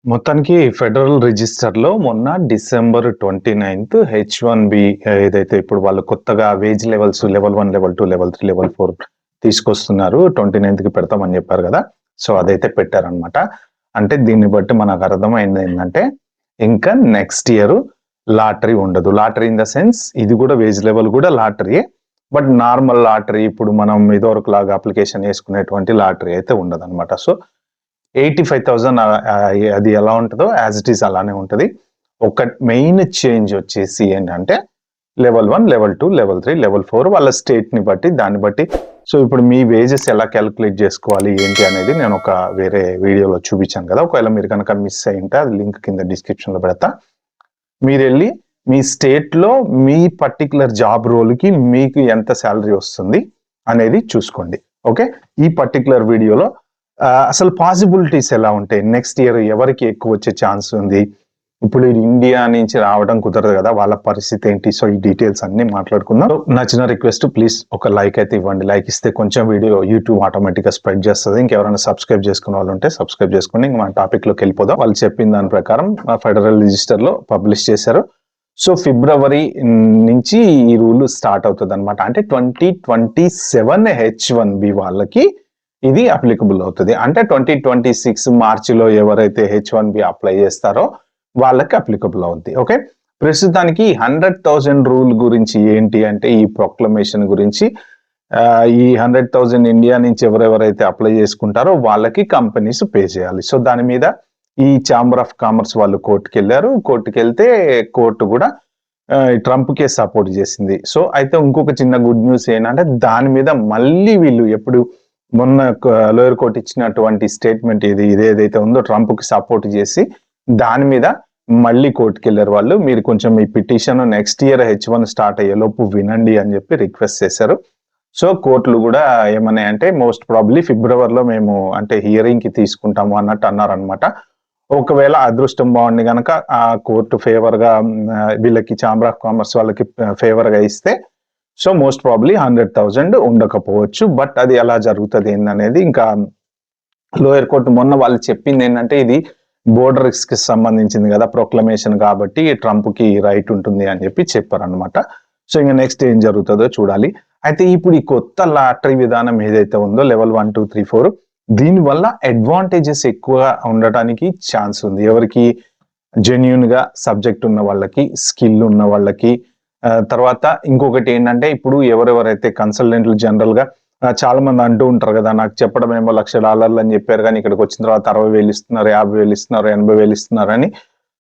మొత్తానికి ఫెడరల్ రిజిస్టర్‌లో మొన్న డిసెంబర్ 29 హెచ్-1బీ ఏదైతే ఇప్పుడు వాళ్ళు కొత్తగా wage levels level 1, level 2, level 3, level 4 తీసుకొస్తున్నారు. 29కి పెడతామని చెప్పారు కదా! సో, అదైతే పెట్టారనమాట. అంటే దీన్ని బట్టి మనకు అర్థమైందేంటంటే, ఇంకా నెక్స్ట్ ఇయర్ లాటరీ ఉండదు. లాటరీ ఇన్ ద సెన్స్ ఇది కూడా వేజ్ లెవెల్ కూడా లాటరీయే. బట్ నార్మల్ లాటరీ ఇప్పుడు మనం ఇదివరకులాగా అప్లికేషన్ చేసుకునేటువంటి లాటరీ అయితే ఉండదనమాట. సో 85,000 అది ఎలా ఉంటదో యాజ్ ఇట్ ఈస్ అలానే ఉంటది. ఒక మెయిన్ చేంజ్ వచ్చేసి ఏంటంటే లెవెల్ 1, లెవెల్ 2, లెవెల్ 3, లెవెల్ 4 వాళ్ళ స్టేట్‌ని బట్టి దాన్ని బట్టి సో ఇప్పుడు మీ వేజెస్ ఎలా కాలిక్యులేట్ చేసుకోవాలి ఏంటి అనేది నేను ఒక వేరే వీడియోలో చూపించాను కదా! ఒకవేళ మీరు కనుక మిస్ అయ్యుంటే అది లింక్ కింద డిస్క్రిప్షన్‌లో పెడతా. మీరెళ్లి మీ స్టేట్‌లో మీ పర్టిక్యులర్ జాబ్ రోల్‌కి మీకు ఎంత సాలరీ వస్తుంది అనేది చూసుకోండి. ఓకే. ఈ పర్టిక్యులర్ వీడియోలో అసలు పాసిబిలిటీస్ ఎలా ఉంటాయి? నెక్స్ట్ ఇయర్ ఎవరికి ఎక్కువ వచ్చే ఛాన్స్ ఉంది? ఇప్పుడు ఇండియా నుంచి రావడం కుదరదు కదా! వాళ్ళ పరిస్థితి ఏంటి? సో, ఈ డీటెయిల్స్ అన్నీ మాట్లాడుకుందాం. నచ్చిన రిక్వెస్ట్ ప్లీజ్ ఒక లైక్ అయితే ఇవ్వండి. లైక్ ఇస్తే కొంచెం వీడియో యూట్యూబ్ ఆటోమేటిక్‌గా స్ప్రెడ్ చేస్తది. ఇంకెవరైనా సబ్స్క్రైబ్ చేసుకున్న వాళ్ళు ఉంటే సబ్స్క్రైబ్ చేసుకోండి. ఇంక మన టాపిక్‌లోకి వెళ్ళిపోదాం. వాళ్ళు చెప్పిన దాని ప్రకారం ఫెడరల్ రిజిస్టర్‌లో పబ్లిష్ చేశారు. సో, ఫిబ్రవరి నుంచి ఈ రూల్ స్టార్ట్ అవుతదన్నమాట. అంటే 2027 హెచ్-1బీ వాళ్ళకి ఇది అప్లికబుల్ అవుతది. అంటే 2026 మార్చిలో ఎవరైతే హెచ్-1బీ అప్లై చేస్తారో వాళ్ళకి అప్లికబుల్ అవుద్ది. ఓకే. ప్రస్తుతానికి 100,000 రూల్ గురించి ఏంటి అంటే ఈ ప్రొక్లమేషన్ గురించి ఈ 100,000 ఇండియా నుంచి ఎవరెవరైతే అప్లై చేసుకుంటారో వాళ్ళకి కంపెనీస్ పే చేయాలి. సో, దాని మీద ఈ ఛాంబర్ ఆఫ్ కామర్స్ వాళ్ళు కోర్టుకెళ్లారు. కోర్టుకెళ్తే కోర్టు కూడా ట్రంప్‌కే సపోర్ట్ చేసింది. సో, అయితే ఇంకొక చిన్న గుడ్ న్యూస్ ఏంటంటే దాని మీద మళ్ళీ వీళ్ళు ఎప్పుడు మొన్న లోయర్ కోర్ట్ ఇచ్చినటువంటి స్టేట్మెంట్ ఇదేదైతే ఉందో ట్రంప్‌కి సపోర్ట్ చేసి దాని మీద మళ్ళీ కోర్టుకెళ్లారు వాళ్ళు. మీరు కొంచెం ఈ పిటిషన్ నెక్స్ట్ ఇయర్ హెచ్-1 స్టార్ట్ అయ్యేలోపు వినండి అని చెప్పి రిక్వెస్ట్ చేశారు. సో, కోర్టులు కూడా ఏమన్నాయంటే మోస్ట్ ప్రాబబ్లీ ఫిబ్రవరిలో మేము అంటే హియరింగ్‌కి తీసుకుంటాము అన్నట్టు అన్నారనమాట. ఒకవేళ అదృష్టం బాగుండి గనక ఆ కోర్టు ఫేవర్‌గా వీళ్ళకి ఛాంబర్ ఆఫ్ కామర్స్ వాళ్ళకి ఫేవర్‌గా ఇస్తే సో, మోస్ట్ ప్రాబబ్లీ 100,000 ఉండకపోవచ్చు. బట్ అది ఎలా జరుగుతది ఏందనేది ఇంకా లోయర్ కోర్ట్ మొన్న వాళ్ళు చెప్పింది ఏంటంటే ఇది బోర్డర్స్‌కి సంబంధించింది కదా! ప్రొక్లమేషన్ కాబట్టి ట్రంప్‌కి రైట్ ఉంటుంది అని చెప్పి చెప్పారనమాట. సో, ఇంక నెక్స్ట్ ఏం జరుగుతదో చూడాలి. అయితే ఇప్పుడు ఈ కొత్త లాటరీ విధానం ఏదైతే ఉందో లెవెల్ 1, 2, 3, 4 దీనివల్ల అడ్వాంటేజెస్ ఎక్కువగా ఉండటానికి ఛాన్స్ ఉంది. ఎవరికి జెన్యూన్‌గా సబ్జెక్ట్ ఉన్న వాళ్ళకి, స్కిల్ ఉన్న వాళ్ళకి తర్వాత ఇంకొకటి ఏంటంటే ఇప్పుడు ఎవరెవరైతే కన్సల్టెంట్లు జనరల్‌గా చాలా మంది అంటూ ఉంటారు కదా! నాకు చెప్పడమేమో $1,00,000 అని చెప్పారు గానీ ఇక్కడికి వచ్చిన తర్వాత 60,000 ఇస్తున్నారు, 50,000 ఇస్తున్నారు, 80,000 ఇస్తున్నారని.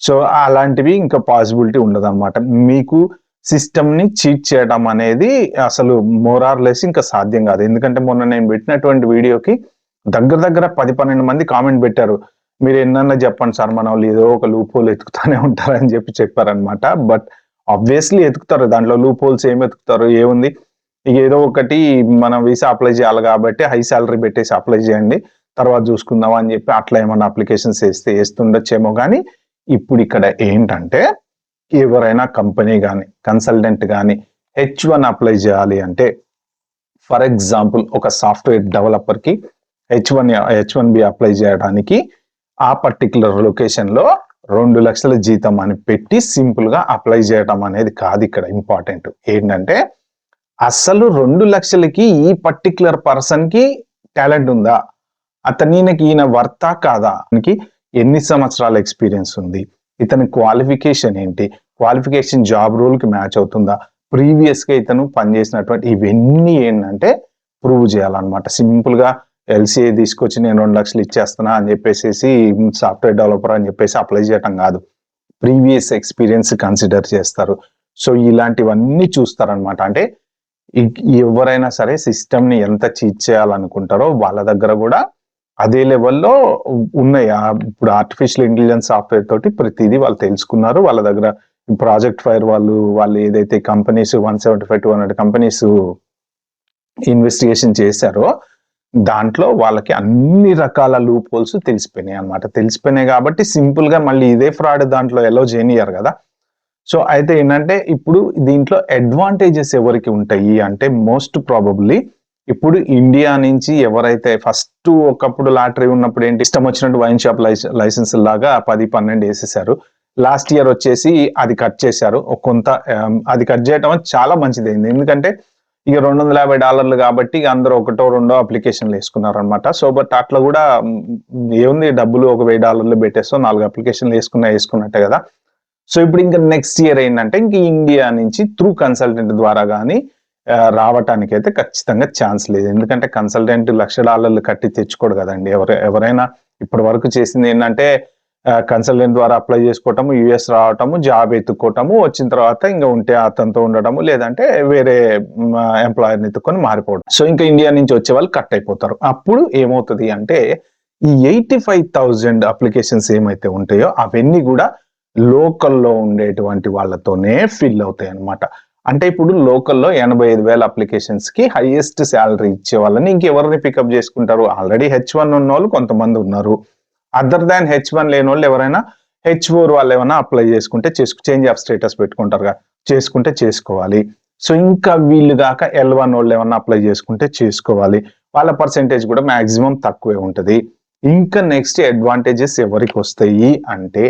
సో, అలాంటివి ఇంకా పాసిబిలిటీ ఉండదన్నమాట. మీకు సిస్టమ్‌ని చీట్ చేయడం అనేది అసలు మోర్ ఆర్ లెస్ ఇంకా సాధ్యం కాదు. ఎందుకంటే మొన్న నేను పెట్టినటువంటి వీడియోకి దగ్గర దగ్గర 10, 12 మంది కామెంట్ పెట్టారు. మీరు ఎన్నన్నా చెప్పండి సార్ మనోళ్ళు ఏదో ఒక లూప్ హోల్ ఎతుకుతానే ఉంటారని చెప్పారన్నమాట. బట్ ఆబ్వియస్లీ ఎతుకుతారు. దాంట్లో లూప్ హోల్స్ ఏమి ఎతుకుతారు? ఏముంది? ఏదో ఒకటి మనం వీసా అప్లై చేయాలి కాబట్టి హై సాలరీ పెట్టేసి అప్లై చేయండి. తర్వాత చూసుకుందాం అని చెప్పి అట్లా ఏమన్నా అప్లికేషన్స్ ఏస్తుండొచ్చేమో గానీ, ఇప్పుడు ఇక్కడ ఏంటంటే ఎవరైనా కంపెనీ గాని, కన్సల్టెంట్ గాని హెచ్-1 అప్లై చేయాలి అంటే ఫర్ ఎగ్జాంపుల్ ఒక సాఫ్ట్‌వేర్ డెవలపర్‌కి హెచ్-1బీ అప్లై చేయడానికి ఆ పర్టిక్యులర్ లొకేషన్‌లో 2,00,000 జీతం అని పెట్టి సింపుల్‌గా అప్లై చేయడం అనేది కాదు ఇక్కడ ఇంపార్టెంట్. ఏంటంటే అసలు 2,00,000కి ఈ పర్టిక్యులర్ పర్సన్‌కి టాలెంట్ ఉందా? ఈయన వర్తా కాదా? ఇతనికి ఎన్ని సంవత్సరాల ఎక్స్‌పీరియన్స్ ఉంది? ఇతని క్వాలిఫికేషన్ ఏంటి? క్వాలిఫికేషన్ జాబ్ రోల్‌కి మ్యాచ్ అవుతుందా? ప్రీవియస్‌గా ఇతను పనిచేసినటువంటి ఇవన్నీ ఏంటంటే ప్రూవ్ చేయాలన్నమాట. సింపుల్‌గా ఎల్‌సీఏ తీసుకొచ్చి నేను 2,00,000 ఇచ్చేస్తున్నా అని చెప్పేసేసి సాఫ్ట్‌వేర్ డెవలపర్ అని చెప్పేసి అప్లై చేయటం కాదు. ప్రీవియస్ ఎక్స్‌పీరియన్స్ కన్సిడర్ చేస్తారు. సో, ఇలాంటివన్నీ చూస్తారన్నమాట. అంటే ఎవరైనా సరే సిస్టమ్‌ని ఎంత చీట్ చేయాలనుకుంటారో వాళ్ళ దగ్గర కూడా అదే లెవెల్‌లో ఉన్నాయి. ఇప్పుడు ఆర్టిఫిషియల్ ఇంటెలిజెన్స్ సాఫ్ట్‌వేర్ తోటి ప్రతిదీ వాళ్ళు తెలుసుకున్నారు. వాళ్ళ దగ్గర ప్రాజెక్ట్ ఫైర్ వాళ్ళు ఏదైతే కంపెనీస్ 175, 200 కంపెనీస్ ఇన్వెస్టిగేషన్ చేశారో దాంట్లో వాళ్ళకి అన్ని రకాల లూప్ హోల్స్ తెలిసిపోయినాయి అన్నమాట. తెలిసిపోయినాయి కాబట్టి సింపుల్‌గా మళ్ళీ ఇదే ఫ్రాడ్ దాంట్లో ఎలో చేయనియ్యరు కదా! సో, అయితే ఏంటంటే ఇప్పుడు దీంట్లో అడ్వాంటేజెస్ ఎవరికి ఉంటాయి అంటే మోస్ట్ ప్రాబబ్లీ ఇప్పుడు ఇండియా నుంచి ఎవరైతే ఫస్ట్ ఒకప్పుడు లాటరీ ఉన్నప్పుడు ఏంటి ఇష్టం వచ్చినట్టు వైన్ షాప్ లైసెన్స్ లాగా 10-12 వేసేసారు. లాస్ట్ ఇయర్ వచ్చేసి అది కట్ చేశారు. కొంత అది కట్ చేయడం చాలా మంచిదైంది. ఎందుకంటే ఇక $250 కాబట్టి అందరూ ఒకటో రెండో అప్లికేషన్లు వేసుకున్నారు అనమాట. సో బట్ అట్లా కూడా ఏముంది, డబ్బులు ఒక $1000 పెట్టేస్తాం, 4 అప్లికేషన్లు వేసుకున్నట్టే కదా. సో ఇప్పుడు ఇంకా నెక్స్ట్ ఇయర్ ఏంటంటే ఇంక ఇండియా నుంచి త్రూ కన్సల్టెంట్ ద్వారా కానీ రావటానికి అయితే ఖచ్చితంగా ఛాన్స్ లేదు. ఎందుకంటే కన్సల్టెంట్ $1,00,000 కట్టి తెచ్చుకోడు కదండి. ఎవరైనా ఇప్పటి వరకు చేసింది ఏంటంటే కన్సల్టెంట్ ద్వారా అప్లై చేసుకోవటము, యుఎస్ రావటము, జాబ్ ఎత్తుకోవటము, వచ్చిన తర్వాత ఇంకా ఉంటే అతనితో ఉండటము, లేదంటే వేరే ఎంప్లాయర్ని ఎత్తుకొని మారిపోవడం. సో ఇంకా ఇండియా నుంచి వచ్చే వాళ్ళు కట్ అయిపోతారు. అప్పుడు ఏమవుతుంది అంటే ఈ 85,000 అప్లికేషన్స్ ఏమైతే ఉంటాయో అవన్నీ కూడా లోకల్లో ఉండేటువంటి వాళ్ళతోనే ఫిల్ అవుతాయి అనమాట. అంటే ఇప్పుడు లోకల్లో 85,000 అప్లికేషన్స్ కి హైయెస్ట్ శాలరీ ఇచ్చే వాళ్ళని ఇంకెవరిని పికప్ చేసుకుంటారు? ఆల్రెడీ H1 ఉన్న వాళ్ళు కొంతమంది ఉన్నారు. అదర్ దాన్ H1 లేని వాళ్ళు ఎవరైనా H4 వాళ్ళు ఏమైనా అప్లై చేసుకుంటే చేంజ్ ఆఫ్ స్టేటస్ పెట్టుకుంటారు కదా, చేసుకుంటే చేసుకోవాలి. సో ఇంకా వీళ్ళు కాక L1 వాళ్ళు ఏమైనా అప్లై చేసుకుంటే చేసుకోవాలి. వాళ్ళ పర్సెంటేజ్ కూడా మాక్సిమం తక్కువే ఉంటుంది. ఇంకా నెక్స్ట్ అడ్వాంటేజెస్ ఎవరికి వస్తాయి అంటే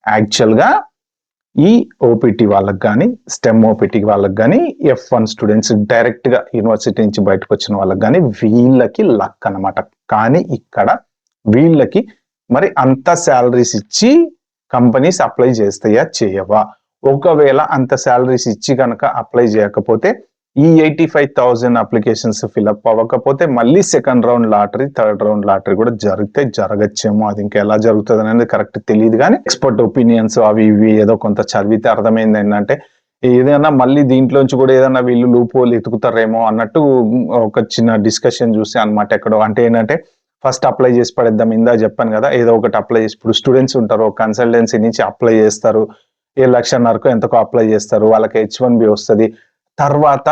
యాక్చువల్గా ఈ ఓపీటీ వాళ్ళకి కానీ, స్టెమ్ ఓపీటీ వాళ్ళకి కానీ, F1 స్టూడెంట్స్ డైరెక్ట్ గా యూనివర్సిటీ నుంచి బయటకు వచ్చిన వాళ్ళకి కానీ వీళ్ళకి లక్ అనమాట. కానీ ఇక్కడ వీళ్ళకి మరి అంత శాలరీస్ ఇచ్చి కంపెనీస్ అప్లై చేస్తాయా చేయవా? ఒకవేళ అంత శాలరీస్ ఇచ్చి కనుక అప్లై చేయకపోతే ఈ 85,000 అప్లికేషన్స్ ఫిల్అప్ అవ్వకపోతే మళ్ళీ second round lottery, third round lottery కూడా జరగచ్చేమో. అది ఇంకా ఎలా జరుగుతుంది అనేది కరెక్ట్ తెలియదు. కానీ ఎక్స్పర్ట్ ఒపీనియన్స్ అవి ఇవి ఏదో కొంత చదివితే అర్థమైంది ఏంటంటే ఏదైనా మళ్ళీ దీంట్లోంచి కూడా ఏదైనా వీళ్ళు లూప్ హోల్ ఎతుకుతారేమో అన్నట్టు ఒక చిన్న డిస్కషన్ చూసి అనమాట ఎక్కడో. అంటే ఏంటంటే ఫస్ట్ అప్లై చేసి పడేద్దాం, ఇందా చెప్పాను కదా, ఏదో ఒకటి అప్లై చేసి ఇప్పుడు స్టూడెంట్స్ ఉంటారు కన్సల్టెన్సీ నుంచి అప్లై చేస్తారు, 1,00,000 ఎంతకో అప్లై చేస్తారు, వాళ్ళకి H1B వస్తుంది. తర్వాత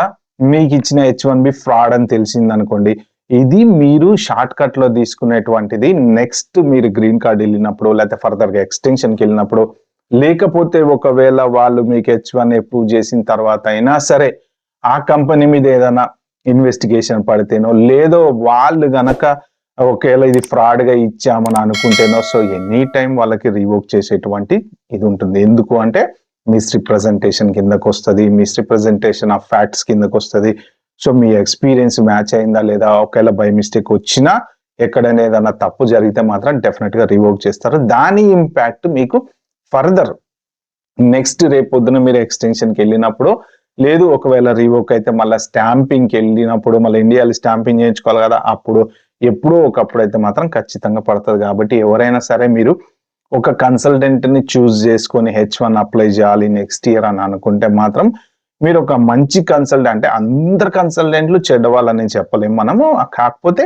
మీకు ఇచ్చిన H1B ఫ్రాడ్ అని తెలిసింది అనుకోండి, ఇది మీరు షార్ట్ కట్ లో తీసుకునేటువంటిది నెక్స్ట్ మీరు గ్రీన్ కార్డ్ వెళ్ళినప్పుడు, లేకపోతే ఫర్దర్ గా ఎక్స్టెన్షన్కి వెళ్ళినప్పుడు, లేకపోతే ఒకవేళ వాళ్ళు మీకు H1 అప్రూవ్ చేసిన తర్వాత అయినా సరే ఆ కంపెనీ మీద ఏదైనా ఇన్వెస్టిగేషన్ పడితేనో, లేదో వాళ్ళు గనక ఒకవేళ ఇది ఫ్రాడ్ గా ఇచ్చామని అనుకుంటేనో, సో ఎనీ టైం వాళ్ళకి రివోక్ చేసేటువంటి ఇది ఉంటుంది. ఎందుకు అంటే మిస్రిప్రజెంటేషన్ కిందకు వస్తుంది, మిస్రిప్రజెంటేషన్ ఆఫ్ ఫ్యాక్ట్స్ కిందకు వస్తుంది. సో మీ ఎక్స్పీరియన్స్ మ్యాచ్ అయిందా లేదా, ఒకవేళ బై మిస్టేక్ వచ్చినా ఎక్కడైనా ఏదైనా తప్పు జరిగితే మాత్రం డెఫినెట్ గా రివోక్ చేస్తారు. దాని ఇంపాక్ట్ మీకు ఫర్దర్ నెక్స్ట్ రేపు పొద్దున మీరు ఎక్స్టెన్షన్కి వెళ్ళినప్పుడు, లేదు ఒకవేళ రివోక్ అయితే మళ్ళీ స్టాంపింగ్కి వెళ్ళినప్పుడు, మళ్ళీ ఇండియాలో స్టాంపింగ్ చేయించుకోవాలి కదా, అప్పుడు ఎప్పుడో ఒకప్పుడు అయితే మాత్రం ఖచ్చితంగా పడుతుంది. కాబట్టి ఎవరైనా సరే మీరు ఒక కన్సల్టెంట్ ని చూస్ చేసుకొని H1 అప్లై చేయాలి నెక్స్ట్ ఇయర్ అని అనుకుంటే మాత్రం మీరు ఒక మంచి కన్సల్టెంట్, అంటే అందరు కన్సల్టెంట్లు చెడ్డవాళ్ళని చెప్పలేము మనము. కాకపోతే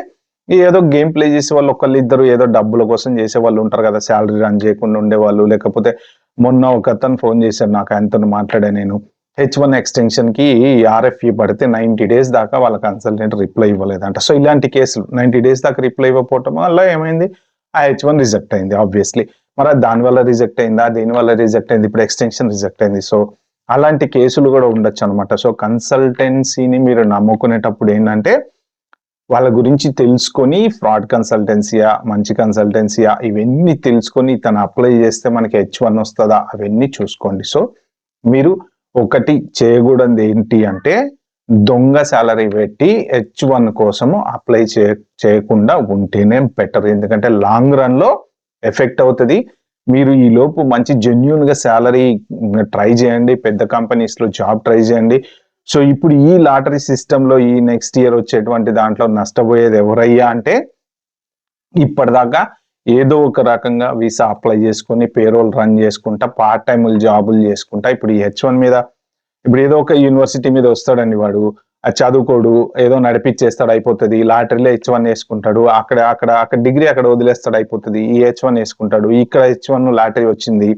ఏదో గేమ్ ప్లే చేసే వాళ్ళు ఒకళ్ళు ఇద్దరు ఏదో డబ్బుల కోసం చేసే వాళ్ళు ఉంటారు కదా, శాలరీ రన్ చేయకుండా ఉండేవాళ్ళు. లేకపోతే మొన్న ఒక అతను ఫోన్ చేశారు నాకు, ఆయనతో మాట్లాడా నేను, H1 ఎక్స్టెన్షన్ కి RFE పడితే 90 days దాకా వాళ్ళ కన్సల్టెంట్ రిప్లై ఇవ్వలేదంట. సో ఇలాంటి కేసులు 90 days దాకా రిప్లై ఇవ్వకపోవటం వల్ల ఏమైంది, ఆ H1 రిజెక్ట్ అయింది ఆబ్వియస్లీ. మరి దాని వల్ల రిజెక్ట్ అయిందా, దేని వల్ల రిజెక్ట్ అయింది, ఇప్పుడు ఎక్స్టెన్షన్ రిజెక్ట్ అయింది. సో అలాంటి కేసులు కూడా ఉండొచ్చు అనమాట. సో కన్సల్టెన్సీని మీరు నమ్ముకునేటప్పుడు ఏంటంటే వాళ్ళ గురించి తెలుసుకొని ఫ్రాడ్ కన్సల్టెన్సీయా, మంచి కన్సల్టెన్సీయా, ఇవన్నీ తెలుసుకొని తను అప్లై చేస్తే మనకి H1 వస్తుందా అవన్నీ చూసుకోండి. సో మీరు ఒకటి చేయకూడదు ఏంటి అంటే దొంగ శాలరీ పెట్టి H1 కోసము అప్లై చేయకుండా ఉంటేనే బెటర్. ఎందుకంటే లాంగ్ రన్ లో ఎఫెక్ట్ అవుతుంది. మీరు ఈ లోపు మంచి జెన్యూన్ గా శాలరీ ట్రై చేయండి, పెద్ద కంపెనీస్ లో జాబ్ ట్రై చేయండి. సో ఇప్పుడు ఈ లాటరీ సిస్టమ్ లో ఈ నెక్స్ట్ ఇయర్ వచ్చేటువంటి దాంట్లో నష్టపోయేది ఎవరయ్యా అంటే ఇప్పటిదాకా ఏదో ఒక రకంగా వీసా అప్లై చేసుకుని పేరోల్ రన్ చేసుకుంటా, పార్ట్ టైం జాబులు చేసుకుంటా, ఇప్పుడు ఈ H1 మీద ఇప్పుడు ఏదో ఒక యూనివర్సిటీ మీద వస్తాడండి వాడు, చదువుకోడు, ఏదో నడిపించేస్తాడు అయిపోతుంది, లాటరీలో H1 వేసుకుంటాడు, అక్కడ డిగ్రీ అక్కడ వదిలేస్తాడు అయిపోతుంది, ఈ H1 వేసుకుంటాడు, ఇక్కడ H1 లాటరీ వచ్చింది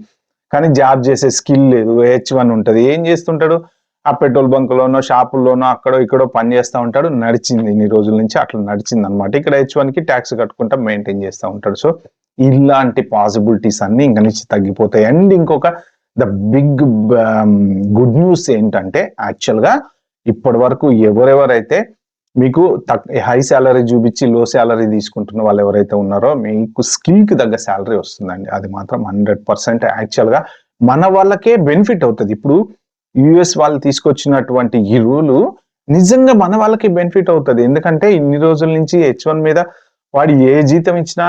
కానీ జాబ్ చేసే స్కిల్ లేదు, H1 ఉంటుంది, ఏం చేస్తుంటాడు, ఆ పెట్రోల్ బంకులోనో షాపుల్లోనో అక్కడో ఇక్కడో పని చేస్తూ ఉంటాడు. నడిచింది ఇన్ని రోజుల నుంచి అట్లా నడిచింది అనమాట. ఇక్కడ H1 కి ట్యాక్స్ కట్టుకుంటా మెయింటైన్ చేస్తూ ఉంటాడు. సో ఇలాంటి పాసిబిలిటీస్ అన్ని ఇంకా నుంచి తగ్గిపోతాయి. అండ్ ఇంకొక ద బిగ్ గుడ్ న్యూస్ ఏంటంటే యాక్చువల్ గా ఇప్పటి వరకు ఎవరెవరైతే మీకు హై శాలరీ చూపించి లో శాలరీ తీసుకుంటున్న వాళ్ళు ఎవరైతే ఉన్నారో మీకు స్కిల్ కి తగ్గ శాలరీ వస్తుందండి. అది మాత్రం 100% యాక్చువల్ గా మన వాళ్ళకే బెనిఫిట్ అవుతుంది. ఇప్పుడు యుఎస్ వాళ్ళు తీసుకొచ్చినటువంటి ఈ రూలు నిజంగా మన వాళ్ళకి బెనిఫిట్ అవుతుంది. ఎందుకంటే ఇన్ని రోజుల నుంచి H1 మీద వాడు ఏ జీతం ఇచ్చినా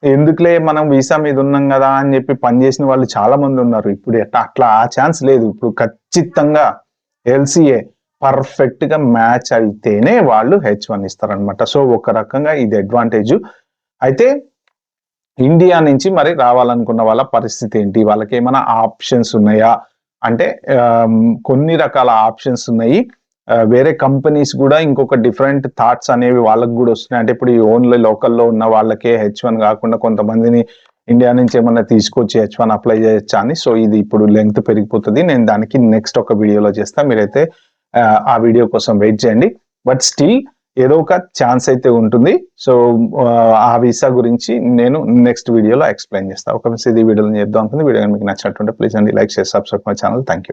ఎందుకులే మనం వీసా మీద ఉన్నాం కదా అని చెప్పి పనిచేసిన వాళ్ళు చాలా మంది ఉన్నారు. ఇప్పుడు అట్లా ఆ ఛాన్స్ లేదు. ఇప్పుడు ఖచ్చితంగా LCA పర్ఫెక్ట్ గా మ్యాచ్ అయితేనే వాళ్ళు H1 ఇస్తారనమాట. సో ఒక రకంగా ఇది అడ్వాంటేజ్. అయితే ఇండియా నుంచి మరి రావాలనుకున్న వాళ్ళ పరిస్థితి ఏంటి, వాళ్ళకి ఏమైనా ఆప్షన్స్ ఉన్నాయా అంటే కొన్ని రకాల ఆప్షన్స్ ఉన్నాయి. వేరే కంపెనీస్ కూడా ఇంకొక డిఫరెంట్ థాట్స్ అనేవి వాళ్ళకి కూడా వస్తున్నాయి. అంటే ఇప్పుడు ఓన్లీ లోకల్లో ఉన్న వాళ్ళకే H1 కాకుండా కొంతమందిని ఇండియా నుంచి ఏమన్నా తీసుకొచ్చి H1 అప్లై చేయొచ్చా అని. సో ఇది ఇప్పుడు లెంగ్త్ పెరిగిపోతుంది. నేను దానికి నెక్స్ట్ ఒక వీడియోలో చేస్తా. మీరైతే ఆ వీడియో కోసం వెయిట్ చేయండి. బట్ స్టిల్ ఏదో ఒక ఛాన్స్ అయితే ఉంటుంది. సో ఆ వీసా గురించి నేను నెక్స్ట్ వీడియోలో ఎక్స్ప్లెయిన్ చేస్తాను. ఒక ఇది వీడియోలో చేద్దాం అనుకుంది. వీడియో మీకు నచ్చినట్టుంటే ప్లీజ్ అండి లైక్ చేసి subscribe my channel. Thank you.